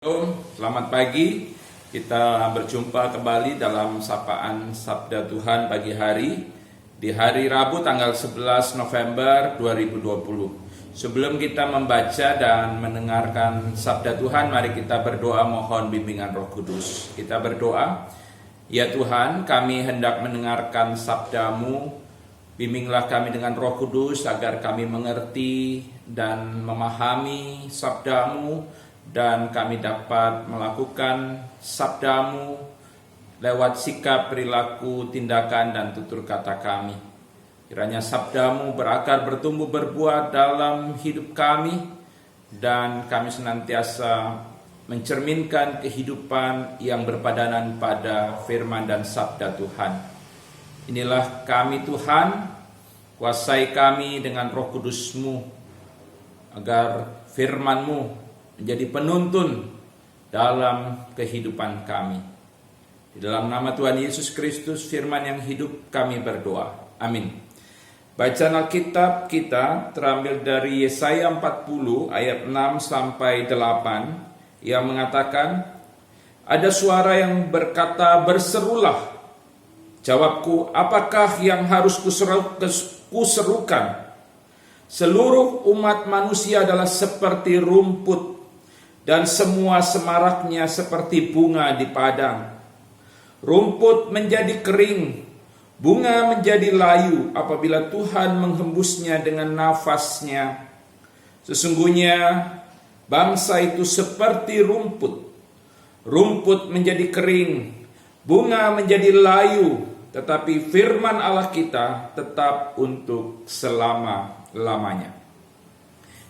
Selamat pagi. Kita berjumpa kembali dalam sapaan Sabda Tuhan pagi hari di hari Rabu tanggal 11 November 2020. Sebelum kita membaca dan mendengarkan Sabda Tuhan, mari kita berdoa mohon bimbingan Roh Kudus. Kita berdoa, ya Tuhan, kami hendak mendengarkan sabda-Mu. Bimbinglah kami dengan Roh Kudus agar kami mengerti dan memahami sabda-Mu, dan kami dapat melakukan sabda-Mu lewat sikap, perilaku, tindakan, dan tutur kata kami. Kiranya sabda-Mu berakar, bertumbuh, berbuah dalam hidup kami, dan kami senantiasa mencerminkan kehidupan yang berpadanan pada firman dan sabda Tuhan. Inilah kami Tuhan, kuasai kami dengan Roh Kudus-Mu, agar firman-Mu menjadi penuntun dalam kehidupan kami. Di dalam nama Tuhan Yesus Kristus, firman yang hidup, kami berdoa. Amin. Bacaan Alkitab kita terambil dari Yesaya 40 ayat 6 sampai 8 yang mengatakan, ada suara yang berkata, berserulah. Jawabku, apakah yang harus kuserukan? Seluruh umat manusia adalah seperti rumput, dan semua semaraknya seperti bunga di padang. Rumput menjadi kering, bunga menjadi layu apabila Tuhan menghembusnya dengan nafasnya. Sesungguhnya bangsa itu seperti rumput. Rumput menjadi kering, bunga menjadi layu, tetapi firman Allah kita tetap untuk selama-lamanya.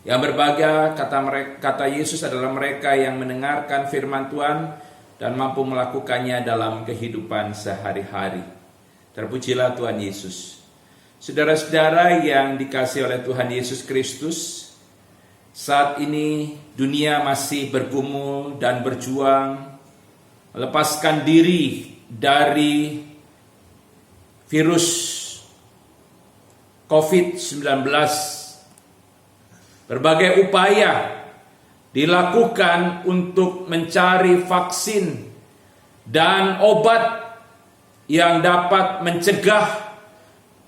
Yang berbahagia kata Yesus adalah mereka yang mendengarkan firman Tuhan dan mampu melakukannya dalam kehidupan sehari-hari. Terpujilah Tuhan Yesus. Saudara-saudara yang dikasihi oleh Tuhan Yesus Kristus, saat ini dunia masih bergumul dan berjuang melepaskan diri dari virus COVID-19. Berbagai upaya dilakukan untuk mencari vaksin dan obat yang dapat mencegah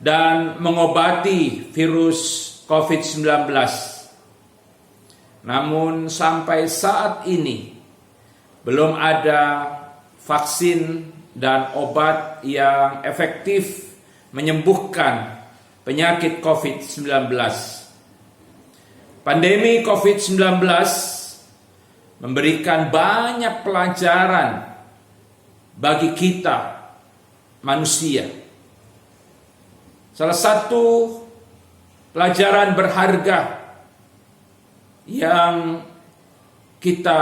dan mengobati virus COVID-19. Namun sampai saat ini belum ada vaksin dan obat yang efektif menyembuhkan penyakit COVID-19. Pandemi COVID-19 memberikan banyak pelajaran bagi kita manusia. Salah satu pelajaran berharga yang kita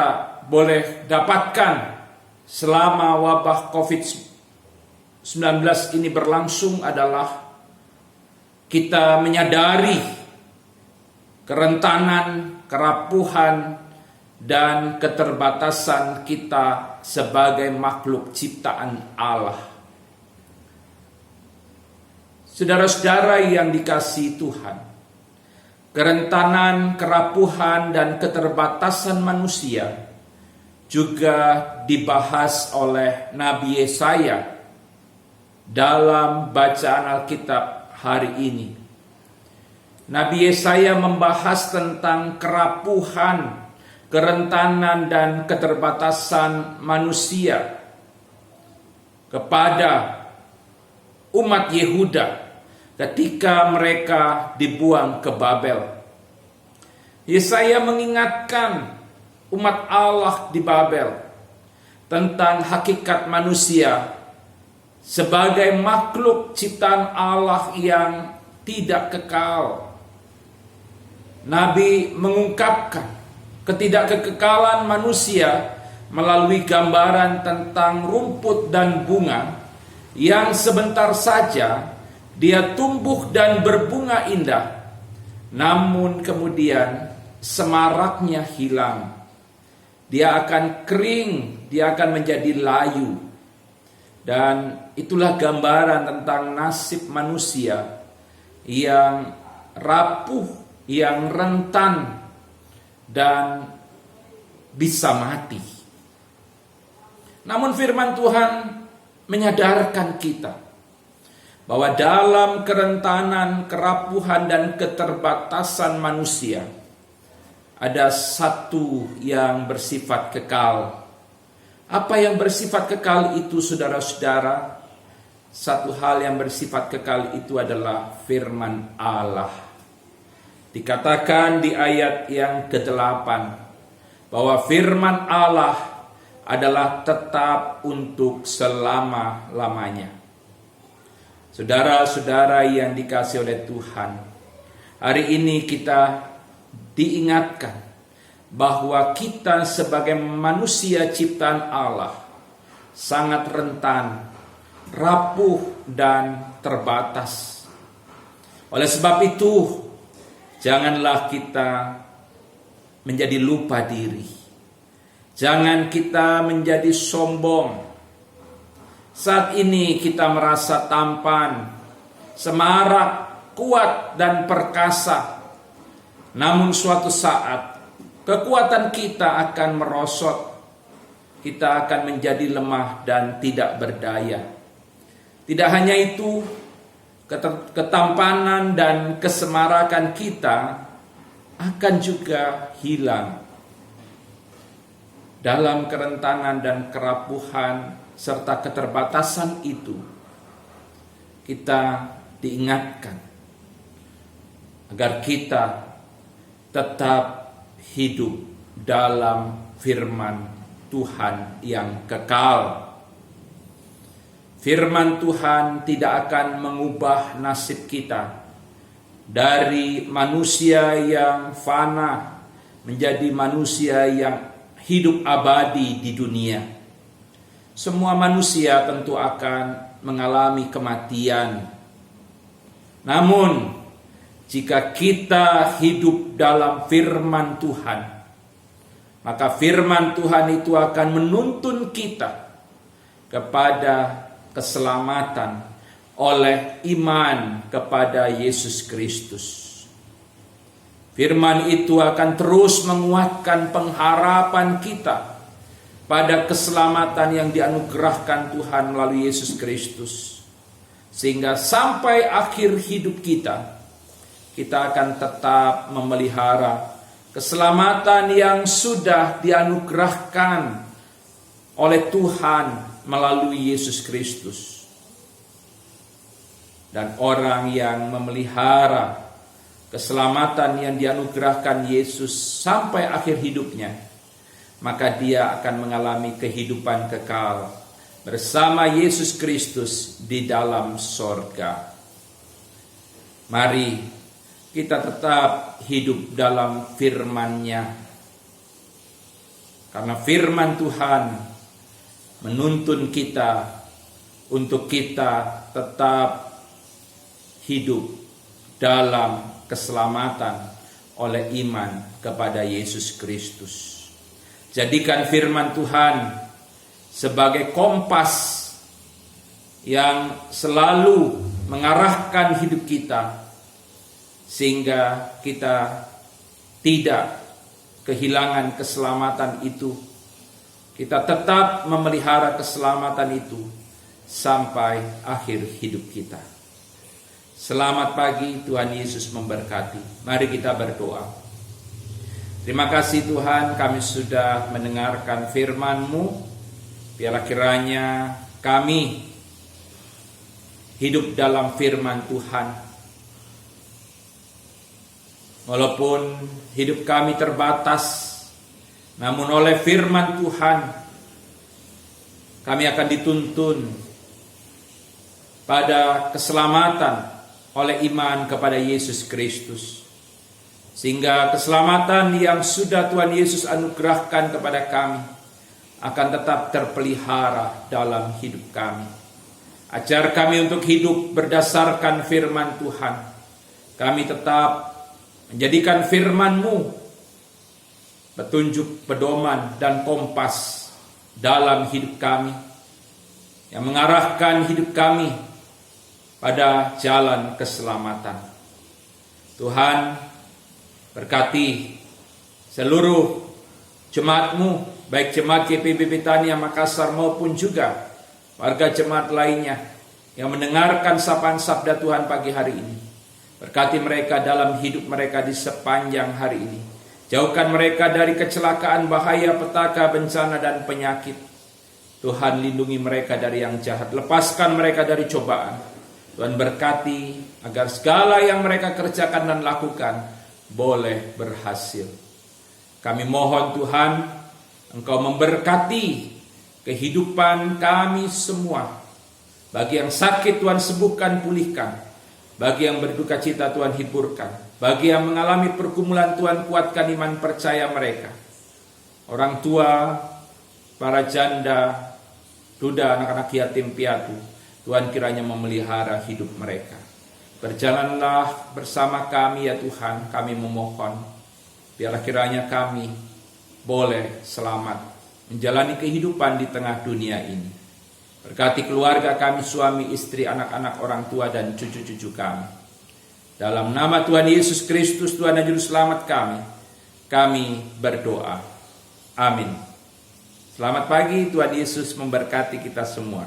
boleh dapatkan selama wabah COVID-19 ini berlangsung adalah kita menyadari kerentanan, kerapuhan, dan keterbatasan kita sebagai makhluk ciptaan Allah. Saudara-saudara yang dikasihi Tuhan, kerentanan, kerapuhan, dan keterbatasan manusia juga dibahas oleh Nabi Yesaya dalam bacaan Alkitab hari ini. Nabi Yesaya membahas tentang kerapuhan, kerentanan, dan keterbatasan manusia kepada umat Yehuda ketika mereka dibuang ke Babel. Yesaya mengingatkan umat Allah di Babel tentang hakikat manusia sebagai makhluk ciptaan Allah yang tidak kekal. Nabi mengungkapkan ketidakkekalan manusia melalui gambaran tentang rumput dan bunga yang sebentar saja dia tumbuh dan berbunga indah, namun kemudian semaraknya hilang. Dia akan kering, dia akan menjadi layu. Dan itulah gambaran tentang nasib manusia yang rapuh, yang rentan, dan bisa mati. Namun firman Tuhan menyadarkan kita bahwa dalam kerentanan, kerapuhan, dan keterbatasan manusia, ada satu yang bersifat kekal. Apa yang bersifat kekal itu, saudara-saudara? Satu hal yang bersifat kekal itu adalah firman Allah. Dikatakan di ayat yang ke-8 bahwa firman Allah adalah tetap untuk selama-lamanya. Saudara-saudara yang dikasihi oleh Tuhan, hari ini kita diingatkan bahwa kita sebagai manusia ciptaan Allah sangat rentan, rapuh, dan terbatas. Oleh sebab itu, janganlah kita menjadi lupa diri. Jangan kita menjadi sombong. Saat ini kita merasa tampan, semarak, kuat, dan perkasa. Namun suatu saat kekuatan kita akan merosot. Kita akan menjadi lemah dan tidak berdaya. Tidak hanya itu, ketampanan dan kesemarakan kita akan juga hilang. Dalam kerentanan dan kerapuhan serta keterbatasan itu, kita diingatkan agar kita tetap hidup dalam firman Tuhan yang kekal. Firman Tuhan tidak akan mengubah nasib kita dari manusia yang fana menjadi manusia yang hidup abadi di dunia. Semua manusia tentu akan mengalami kematian. Namun, jika kita hidup dalam firman Tuhan, maka firman Tuhan itu akan menuntun kita kepada keselamatan oleh iman kepada Yesus Kristus. Firman itu akan terus menguatkan pengharapan kita pada keselamatan yang dianugerahkan Tuhan melalui Yesus Kristus. Sehingga sampai akhir hidup kita, kita akan tetap memelihara keselamatan yang sudah dianugerahkan oleh Tuhan melalui Yesus Kristus. Dan orang yang memelihara keselamatan yang dianugerahkan Yesus sampai akhir hidupnya, maka dia akan mengalami kehidupan kekal bersama Yesus Kristus di dalam sorga. Mari kita tetap hidup dalam firman-Nya, karena firman Tuhan menuntun kita untuk kita tetap hidup dalam keselamatan oleh iman kepada Yesus Kristus. Jadikan firman Tuhan sebagai kompas yang selalu mengarahkan hidup kita, sehingga kita tidak kehilangan keselamatan itu. Kita tetap memelihara keselamatan itu sampai akhir hidup kita. Selamat pagi, Tuhan Yesus memberkati. Mari kita berdoa. Terima kasih Tuhan, kami sudah mendengarkan firman-Mu. Biarlah kiranya kami hidup dalam firman Tuhan. Walaupun hidup kami terbatas, namun oleh firman Tuhan kami akan dituntun pada keselamatan oleh iman kepada Yesus Kristus. Sehingga keselamatan yang sudah Tuhan Yesus anugerahkan kepada kami akan tetap terpelihara dalam hidup kami. Ajar kami untuk hidup berdasarkan firman Tuhan. Kami tetap menjadikan firman-Mu petunjuk, pedoman, dan kompas dalam hidup kami, yang mengarahkan hidup kami pada jalan keselamatan. Tuhan, berkati seluruh Jemaatmu, baik jemaat GPB Betania Makassar maupun juga warga jemaat lainnya yang mendengarkan sapaan sabda Tuhan pagi hari ini. Berkati mereka dalam hidup mereka di sepanjang hari ini. Jauhkan mereka dari kecelakaan, bahaya, petaka, bencana, dan penyakit. Tuhan lindungi mereka dari yang jahat. Lepaskan mereka dari cobaan. Tuhan berkati agar segala yang mereka kerjakan dan lakukan boleh berhasil. Kami mohon Tuhan, Engkau memberkati kehidupan kami semua. Bagi yang sakit Tuhan sembuhkan, pulihkan. Bagi yang berduka cita Tuhan hiburkan. Bagi yang mengalami pergumulan Tuhan kuatkan iman percaya mereka. Orang tua, para janda, duda, anak-anak yatim piatu, Tuhan kiranya memelihara hidup mereka. Berjalanlah bersama kami ya Tuhan, kami memohon. Biarlah kiranya kami boleh selamat menjalani kehidupan di tengah dunia ini. Berkati keluarga kami, suami, istri, anak-anak, orang tua, dan cucu-cucu kami. Dalam nama Tuhan Yesus Kristus, Tuhan dan Juru Selamat kami berdoa. Amin. Selamat pagi, Tuhan Yesus memberkati kita semua.